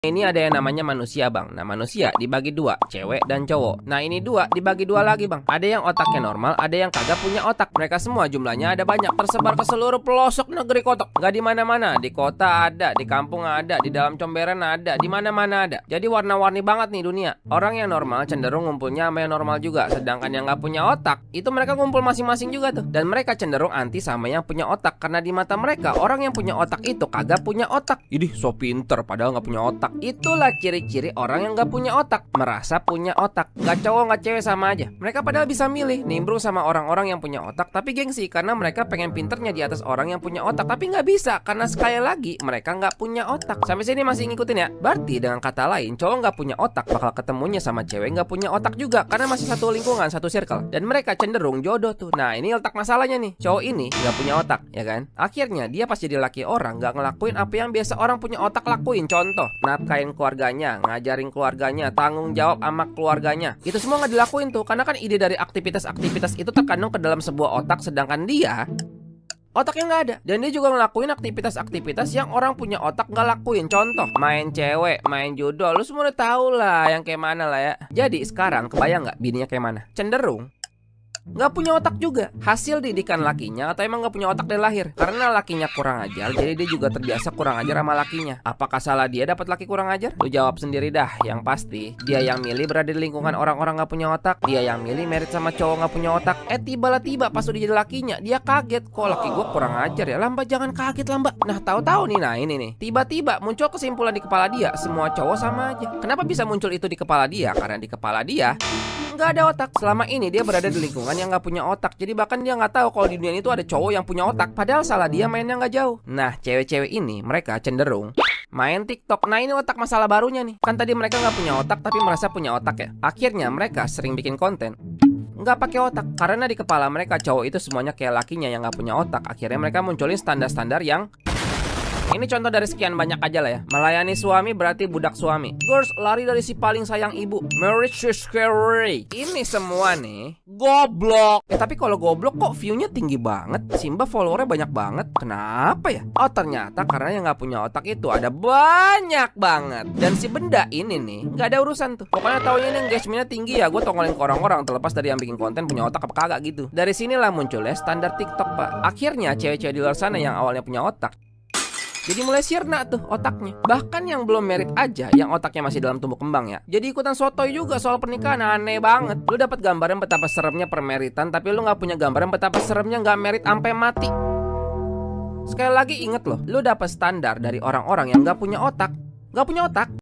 Ini ada yang namanya manusia bang. Nah manusia dibagi dua, cewek dan cowok. Nah ini dua dibagi dua lagi bang. Ada yang otaknya normal, ada yang kagak punya otak. Mereka semua jumlahnya ada banyak, tersebar ke seluruh pelosok negeri kotok. Gak di mana-mana, di kota ada, di kampung ada, di dalam comberan ada, di mana-mana ada. Jadi warna-warni banget nih dunia. Orang yang normal cenderung ngumpulnya sama yang normal juga. Sedangkan yang gak punya otak, itu mereka ngumpul masing-masing juga tuh. Dan mereka cenderung anti sama yang punya otak. Karena di mata mereka, orang yang punya otak itu kagak punya otak. Idih so pinter padahal gak punya otak. Itulah ciri-ciri orang yang gak punya otak. Merasa punya otak. Gak cowok gak cewek sama aja. Mereka padahal bisa milih nimbrung sama orang-orang yang punya otak, tapi gengsi karena mereka pengen pinternya di atas orang yang punya otak. Tapi gak bisa karena sekali lagi mereka gak punya otak. Sampai sini masih ngikutin ya? Berarti dengan kata lain, cowok gak punya otak bakal ketemunya sama cewek gak punya otak juga. Karena masih satu lingkungan, satu circle. Dan mereka cenderung jodoh tuh. Nah ini letak masalahnya nih. Cowok ini gak punya otak, ya kan? Akhirnya dia pas jadi laki orang gak ngelakuin apa yang biasa orang punya otak lakuin. Contoh, nafkahin keluarganya, ngajarin keluarganya, tanggung jawab sama keluarganya. Itu semua nggak dilakuin tuh, karena kan ide dari aktivitas-aktivitas itu terkandung ke dalam sebuah otak, sedangkan dia otaknya nggak ada. Dan dia juga ngelakuin aktivitas-aktivitas yang orang punya otak nggak lakuin. Contoh, main cewek, main jodoh. Lu semua udah tahu lah yang kayak mana lah ya. Jadi sekarang kebayang nggak bininya kayak mana? Cenderung nggak punya otak juga. Hasil didikan lakinya atau emang nggak punya otak dari lahir? Karena lakinya kurang ajar, jadi dia juga terbiasa kurang ajar sama lakinya. Apakah salah dia dapat laki kurang ajar? Lu jawab sendiri dah. Yang pasti dia yang milih berada di lingkungan orang-orang nggak punya otak. Dia yang milih merit sama cowok nggak punya otak. Tiba-tiba pas udah jadi lakinya, dia kaget. Kok laki gue kurang ajar ya? Lamba jangan kaget lamba. Nah tahu-tahu nih, nah ini nih, tiba-tiba muncul kesimpulan di kepala dia, semua cowok sama aja. Kenapa bisa muncul itu di kepala dia? Karena di kepala dia nggak ada otak. Selama ini dia berada di lingkungan yang nggak punya otak. Jadi bahkan dia nggak tahu kalau di dunia itu ada cowok yang punya otak. Padahal salah dia mainnya nggak jauh. Nah cewek-cewek ini mereka cenderung main TikTok. Nah ini otak masalah barunya nih. Kan tadi mereka nggak punya otak tapi merasa punya otak ya. Akhirnya mereka sering bikin konten nggak pakai otak. Karena di kepala mereka cowok itu semuanya kayak lakinya yang nggak punya otak. Akhirnya mereka munculin standar-standar yang ini contoh dari sekian banyak aja lah ya. Melayani suami berarti budak suami. Girls lari dari si paling sayang ibu. Marriage is scary. Ini semua nih goblok. Tapi kalau goblok kok view-nya tinggi banget. Simba followernya banyak banget. Kenapa ya? Oh ternyata karena yang gak punya otak itu ada banyak banget. Dan si benda ini nih gak ada urusan tuh. Pokoknya taunya ini engagement-nya tinggi ya. Gue tongolin ke orang-orang terlepas dari yang bikin konten punya otak apa kagak gitu. Dari sinilah munculnya standar TikTok pak. Akhirnya cewek-cewek di luar sana yang awalnya punya otak jadi mulai sirna tuh otaknya. Bahkan yang belum merit aja, yang otaknya masih dalam tumbuh kembang ya, jadi ikutan sotoy juga soal pernikahan. Aneh banget. Lu dapat gambaran betapa seremnya permeritan, tapi lu nggak punya gambaran betapa seremnya nggak merit sampai mati. Sekali lagi inget loh, lu dapat standar dari orang-orang yang nggak punya otak. Nggak punya otak.